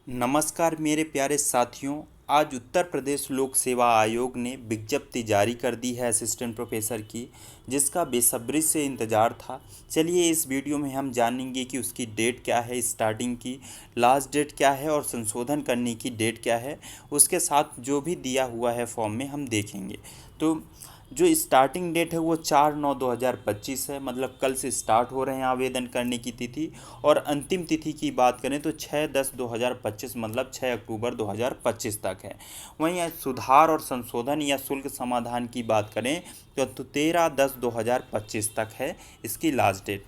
नमस्कार मेरे प्यारे साथियों। आज उत्तर प्रदेश लोक सेवा आयोग ने विज्ञप्ति जारी कर दी है असिस्टेंट प्रोफेसर की, जिसका बेसब्री से इंतज़ार था। चलिए इस वीडियो में हम जानेंगे कि उसकी डेट क्या है, स्टार्टिंग की लास्ट डेट क्या है और संशोधन करने की डेट क्या है। उसके साथ जो भी दिया हुआ है फॉर्म में हम देखेंगे। तो जो स्टार्टिंग डेट है वो 4/9/2025 है, मतलब कल से स्टार्ट हो रहे हैं आवेदन करने की तिथि। और अंतिम तिथि की बात करें तो 6/10/2025 मतलब 6 अक्टूबर 2025 तक है। वहीं आज सुधार और संशोधन या शुल्क समाधान की बात करें तो 13/10/2025 तक है इसकी लास्ट डेट।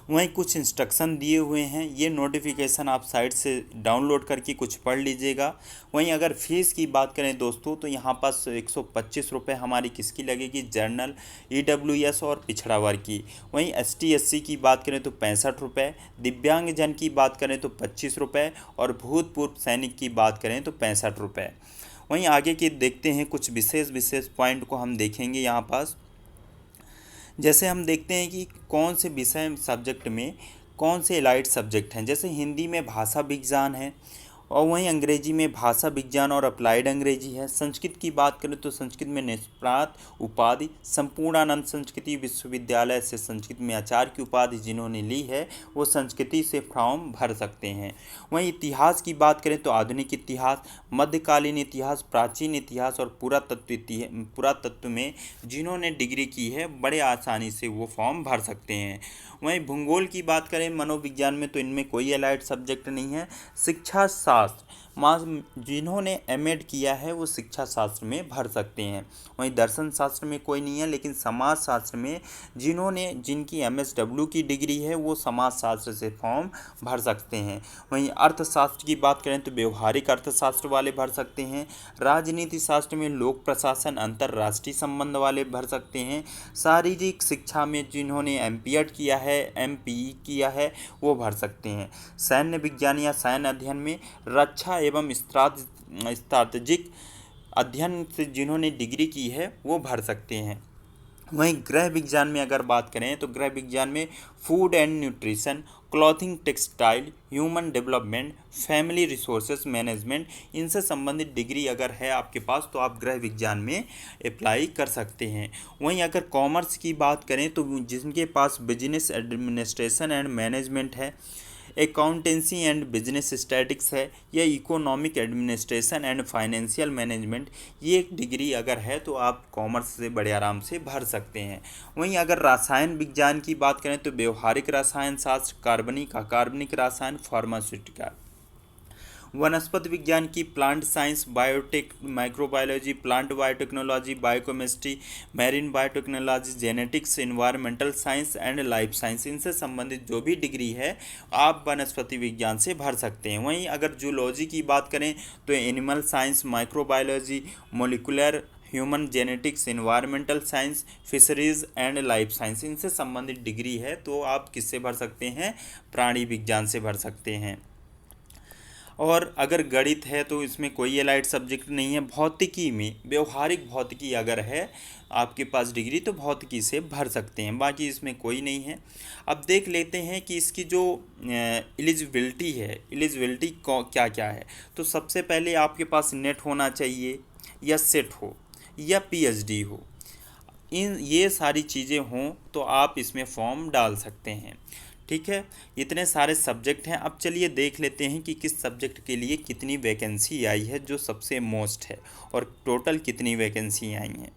वहीं कुछ इंस्ट्रक्शन दिए हुए हैं, ये नोटिफिकेशन आप साइट से डाउनलोड करके कुछ पढ़ लीजिएगा। वहीं अगर फ़ीस की बात करें दोस्तों तो यहाँ पास 125 रुपये हमारी किसकी लगेगी, जर्नल, EWS और पिछड़ा वर्ग की। वहीं ST SC की बात करें तो 65 रुपये, दिव्यांगजन की बात करें तो 25 रुपये और भूतपूर्व सैनिक की बात करें तो 65 रुपये। वहीं आगे की देखते हैं, कुछ विशेष विशेष पॉइंट को हम देखेंगे यहाँ पास। जैसे हम देखते हैं कि कौन से विषय सब्जेक्ट में कौन से एलाइड सब्जेक्ट हैं। जैसे हिंदी में भाषा विज्ञान है और वहीं अंग्रेजी में भाषा विज्ञान और अप्लाइड अंग्रेजी है। संस्कृत की बात करें तो संस्कृत में निष्णात उपाधि संपूर्णानंद संस्कृति विश्वविद्यालय से संस्कृत में आचार्य की उपाधि जिन्होंने ली है वो संस्कृति से फॉर्म भर सकते हैं। वहीं इतिहास की बात करें तो आधुनिक इतिहास, मध्यकालीन इतिहास, प्राचीन इतिहास और पुरातत्व में जिन्होंने डिग्री की है बड़े आसानी से वो फॉर्म भर सकते हैं। वहीं भूगोल की बात करें मनोविज्ञान में तो इनमें कोई अलाइड सब्जेक्ट नहीं है। शिक्षा शास्त्र जिन्होंने M.Ed किया है वो शिक्षा शास्त्र में भर सकते हैं। वहीं दर्शन शास्त्र में कोई नहीं है, लेकिन समाज शास्त्र में जिनकी MSW की डिग्री है वो समाज शास्त्र से फॉर्म भर सकते हैं। वहीं अर्थशास्त्र की बात करें तो व्यवहारिक अर्थशास्त्र वाले भर सकते हैं। राजनीति शास्त्र में लोक प्रशासन अंतर्राष्ट्रीय संबंध वाले भर सकते हैं। शारीरिक शिक्षा में जिन्होंने MP.Ed किया है, MPE किया है वो भर सकते हैं। सैन्य विज्ञान या सैन्य अध्ययन में रक्षा एवं स्ट्रैटेजिक अध्ययन से जिन्होंने डिग्री की है वो भर सकते हैं। वहीं गृह विज्ञान में अगर बात करें तो गृह विज्ञान में food and nutrition, clothing, textile, human development, family resources management, इनसे संबंधित डिग्री अगर है आपके पास तो आप गृह विज्ञान में अप्लाई कर सकते हैं। वहीं अगर कॉमर्स की बात करें तो जिनके पास बिजनेस एडमिनिस्ट्रेशन एंड मैनेजमेंट है, अकाउंटेंसी एंड बिजनेस स्टैटिक्स है या economic administration and financial management, ये एक डिग्री अगर है तो आप कॉमर्स से बड़े आराम से भर सकते हैं। वहीं अगर रसायन विज्ञान की बात करें तो व्यवहारिक रसायन शास्त्र, कार्बनिक रसायन, फार्मास्यूटिकल, वनस्पति विज्ञान की plant science, biotech, microbiology, plant biotechnology, biochemistry, marine biotechnology, genetics, environmental science and life science, इनसे संबंधित जो भी डिग्री है आप वनस्पति विज्ञान से भर सकते हैं। वहीं अगर जूलॉजी की बात करें तो animal science, microbiology, molecular, human genetics, environmental science, fisheries and life science, इनसे संबंधित डिग्री है तो आप किससे भर सकते हैं, प्राणी विज्ञान से भर सकते हैं। और अगर गणित है तो इसमें कोई एलाइड सब्जेक्ट नहीं है। भौतिकी में व्यवहारिक भौतिकी अगर है आपके पास डिग्री तो भौतिकी से भर सकते हैं, बाकी इसमें कोई नहीं है। अब देख लेते हैं कि इसकी जो एलिजिबिलिटी है, एलिजिबिलिटी क्या क्या है। तो सबसे पहले आपके पास नेट होना चाहिए या सेट हो या PhD हो। ये सारी चीज़ें हों तो आप इसमें फॉर्म डाल सकते हैं। ठीक है, इतने सारे सब्जेक्ट हैं। अब चलिए देख लेते हैं कि किस सब्जेक्ट के लिए कितनी वैकेंसी आई है जो सबसे मोस्ट है और टोटल कितनी वैकेंसी आई हैं,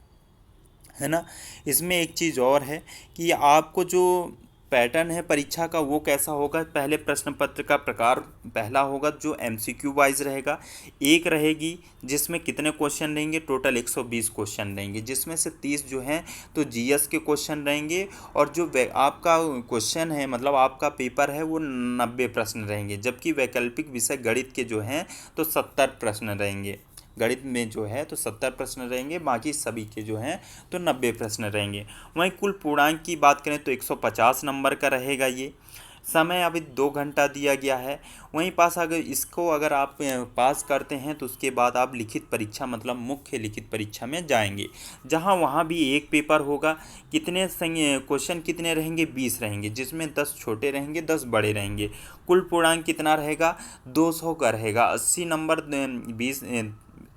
है ना। इसमें एक चीज़ और है कि आपको जो पैटर्न है परीक्षा का वो कैसा होगा। पहले प्रश्न पत्र का प्रकार पहला होगा जो MCQ वाइज रहेगा। एक रहेगी जिसमें कितने क्वेश्चन रहेंगे, टोटल 120 क्वेश्चन रहेंगे, जिसमें से 30 जो हैं तो GS के क्वेश्चन रहेंगे और जो आपका क्वेश्चन है मतलब आपका पेपर है वो 90 प्रश्न रहेंगे। जबकि वैकल्पिक विषय गणित के जो हैं तो 70 प्रश्न रहेंगे। गणित में जो है तो 70 प्रश्न रहेंगे, बाकी सभी के जो हैं तो 90 प्रश्न रहेंगे। वहीं कुल पूर्णांक की बात करें तो 150 नंबर का रहेगा ये। समय अभी 2 घंटा दिया गया है। वहीं पास अगर आप पास करते हैं तो उसके बाद आप लिखित परीक्षा मतलब मुख्य लिखित परीक्षा में जाएंगे, जहां वहां भी एक पेपर होगा। कितने क्वेश्चन कितने रहेंगे? 20 रहेंगे, जिसमें 10 छोटे रहेंगे, 10 बड़े रहेंगे। कुल पूर्णांक कितना रहेगा? 200 का रहेगा। 80 नंबर 20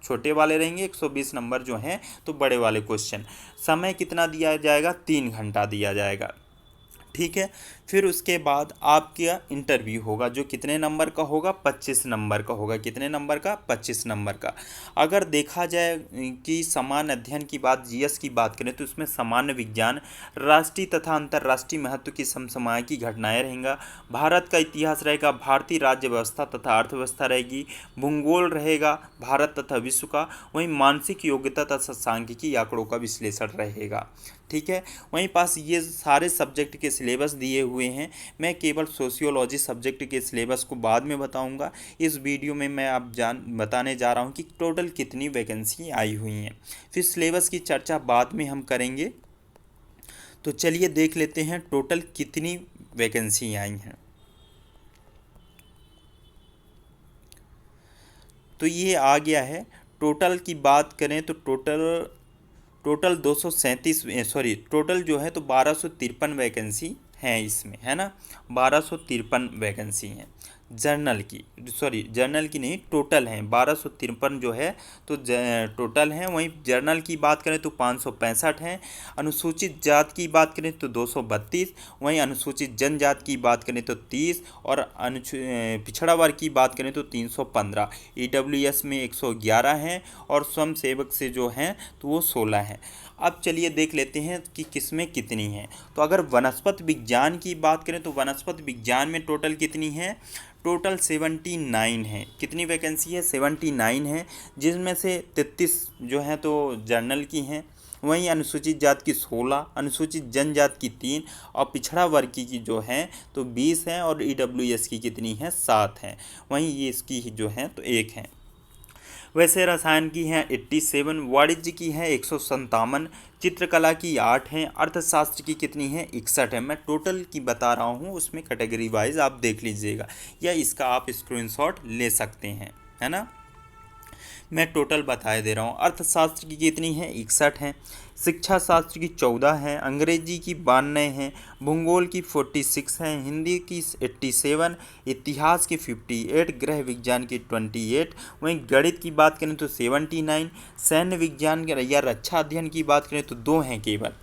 छोटे वाले रहेंगे, 120 नंबर जो हैं तो बड़े वाले क्वेश्चन। समय कितना दिया जाएगा? 3 घंटा दिया जाएगा। ठीक है। फिर उसके बाद आपका इंटरव्यू होगा, जो कितने नंबर का होगा? 25 नंबर का होगा। कितने नंबर का? 25 नंबर का। अगर देखा जाए कि सामान्य अध्ययन की बात, जीएस की बात करें, तो उसमें सामान्य विज्ञान, राष्ट्रीय तथा अंतर्राष्ट्रीय महत्व की समसामयिक घटनाएं रहेंगा, भारत का इतिहास रहेगा, भारतीय राज्य व्यवस्था तथा अर्थव्यवस्था रहेगी, भूगोल रहेगा भारत तथा विश्व का, वहीं मानसिक योग्यता तथा सांख्यिकी आंकड़ों का विश्लेषण रहेगा। ठीक है। वहीं पास ये सारे सब्जेक्ट के सिलेबस दिए हुए हैं। मैं केवल सोशियोलॉजी सब्जेक्ट के सिलेबस को बाद में बताऊंगा। इस वीडियो में मैं आप बताने जा रहा हूं कि टोटल कितनी वैकेंसी आई हुई हैं। फिर सिलेबस की चर्चा बाद में हम करेंगे। तो चलिए देख लेते हैं टोटल कितनी वैकेंसी आई हैं। तो ये आ गया है। टोटल की बात करें तो टोटल 237 जो है तो 1253 वैकेंसी हैं इसमें, है ना। 1253 वैकेंसी हैं जर्नल की नहीं, टोटल हैं 1253 जो है तो टोटल हैं। वहीं जर्नल की बात करें तो 565 हैं। अनुसूचित जात की बात करें तो 232, वहीं अनुसूचित जनजाति की बात करें तो 30, और पिछड़ा वर्ग की बात करें तो 315। ईडब्ल्यूएस में 111 हैं, और स्वयं सेवक से जो हैं तो वो 16 हैं। अब चलिए देख लेते हैं कि किसमें कितनी हैं। तो अगर वनस्पति विज्ञान की बात करें तो वनस्पति विज्ञान में टोटल कितनी है? टोटल 79 है। कितनी वैकेंसी है? 79 है, जिसमें से 33 जो हैं तो जर्नल की हैं। वहीं अनुसूचित जाति की 16, अनुसूचित जनजाति की 3, और पिछड़ा वर्ग की जो हैं तो 20 हैं, और ईडब्ल्यूएस की कितनी है? 7 हैं। वहीं ये इसकी जो हैं तो 1 हैं। वैसे रसायन की हैं 87, वाणिज्य की हैं 157, चित्रकला की 8 हैं, अर्थशास्त्र की कितनी है? 61 है। मैं टोटल की बता रहा हूँ, उसमें कैटेगरी वाइज आप देख लीजिएगा, या इसका आप स्क्रीनशॉट ले सकते हैं, है ना। मैं टोटल बताए दे रहा हूँ। अर्थशास्त्र की कितनी है? 61 हैं। शिक्षा शास्त्र की 14 हैं, अंग्रेजी की 92 हैं, भूगोल की 46 हैं, हिंदी की 87, इतिहास की 58, गृह विज्ञान की 28, वहीं गणित की बात करें तो 79, सैन्य विज्ञान या रक्षा अध्ययन की बात करें तो 2 हैं केवल,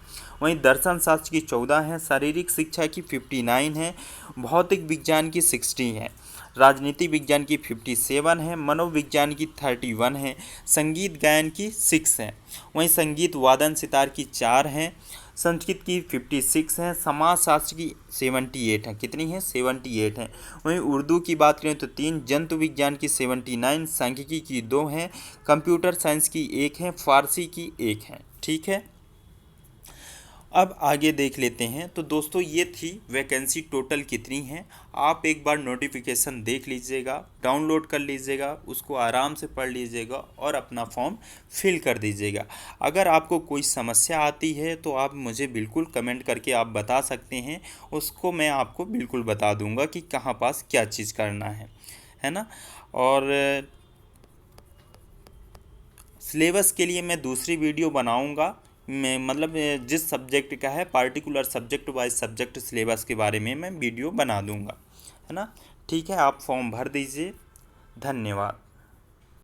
वहीं दर्शन शास्त्र की 14 हैं, शारीरिक शिक्षा की 59 है, भौतिक विज्ञान की 60 है, राजनीति विज्ञान की 57 है, मनोविज्ञान की 31 है, संगीत गायन की 6 है, वहीं संगीत वादन सितार की 4 हैं, संस्कृत की 56 हैं, समाजशास्त्र की 78 है। कितनी है? 78 है। वहीं उर्दू की बात करें तो 3, जंतु विज्ञान की 79, सांख्यिकी की 2 हैं, कंप्यूटर साइंस की 1 है, फारसी की 1 है। ठीक है। अब आगे देख लेते हैं। तो दोस्तों ये थी वैकेंसी टोटल कितनी है। आप एक बार नोटिफिकेशन देख लीजिएगा, डाउनलोड कर लीजिएगा, उसको आराम से पढ़ लीजिएगा और अपना फॉर्म फिल कर दीजिएगा। अगर आपको कोई समस्या आती है तो आप मुझे बिल्कुल कमेंट करके आप बता सकते हैं, उसको मैं आपको बिल्कुल बता दूंगा कि कहाँ पास क्या चीज़ करना है ना। और सिलेबस के लिए मैं दूसरी वीडियो बनाऊंगा। मैं मतलब जिस सब्जेक्ट का है particular subject wise subject syllabus के बारे में मैं वीडियो बना दूंगा, है ना। ठीक है, आप फॉर्म भर दीजिए। धन्यवाद।